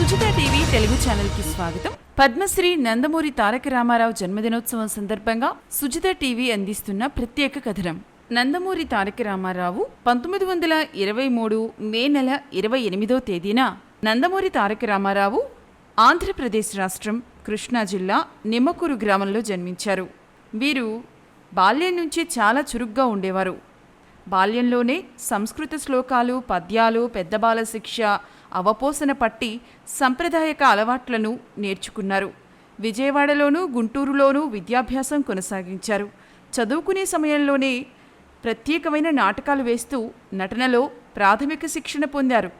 Sujitha TV Telugu ఛానల్కి స్వాగతం. పద్మశ్రీ నందమూరి తారక రామారావు జన్మదినోత్సవం సందర్భంగా సుజిత టీవీ అందిస్తున్న ప్రత్యేక కథనం. నందమూరి తారక రామారావు 1923 మే నెల 28వ తేదీన నందమూరి తారక రామారావు ఆంధ్రప్రదేశ్ రాష్ట్రం కృష్ణా జిల్లా నిమ్మకూరు గ్రామంలో జన్మించారు. వీరు బాల్యం నుంచి చాలా చురుగ్గా ఉండేవారు. బాల్యంలోనే సంస్కృత శ్లోకాలు, పద్యాలు, పెద్దబాల శిక్ష, అవపోసన పట్టి సంప్రదాయక అలవాట్లను నేర్చుకున్నారు. విజయవాడలోనూ గుంటూరులోనూ విద్యాభ్యాసం కొనసాగించారు. చదువుకునే సమయంలోనే ప్రత్యేకమైన నాటకాలు వేస్తూ నటనలో ప్రాథమిక శిక్షణ పొందారు.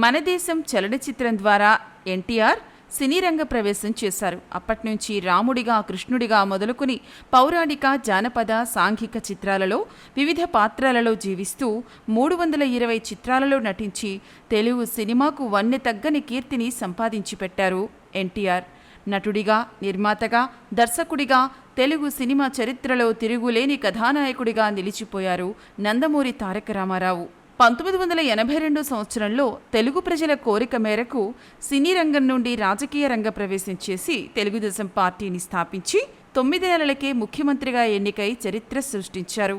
మన దేశం చలనచిత్రం ద్వారా ఎన్టీఆర్ సినీ రంగ ప్రవేశం చేశారు. అప్పట్నుంచి రాముడిగా, కృష్ణుడిగా మొదలుకుని పౌరాణిక, జానపద, సాంఘిక చిత్రాలలో వివిధ పాత్రలలో జీవిస్తూ 320 చిత్రాలలో నటించి తెలుగు సినిమాకు వన్నె తగ్గని కీర్తిని సంపాదించి పెట్టారు ఎన్టీఆర్. నటుడిగా, నిర్మాతగా, దర్శకుడిగా తెలుగు సినిమా చరిత్రలో తిరుగులేని కథానాయకుడిగా నిలిచిపోయారు నందమూరి తారక రామారావు. 1982 సంవత్సరంలో తెలుగు ప్రజల కోరిక మేరకు సినీ రంగం నుండి రాజకీయ రంగ ప్రవేశం చేసి తెలుగుదేశం పార్టీని స్థాపించి 9 నెలలకే ముఖ్యమంత్రిగా ఎన్నికై చరిత్ర సృష్టించారు.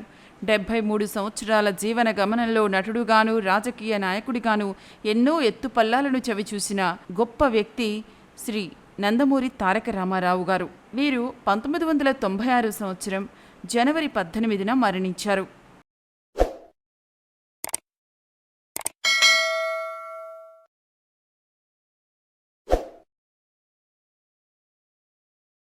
73 సంవత్సరాల జీవన గమనంలో నటుడుగాను, రాజకీయ నాయకుడిగాను ఎన్నో ఎత్తుపల్లాలను చవిచూసిన గొప్ప వ్యక్తి శ్రీ నందమూరి తారక రామారావు గారు. వీరు 1996 సంవత్సరం జనవరి 18న మరణించారు.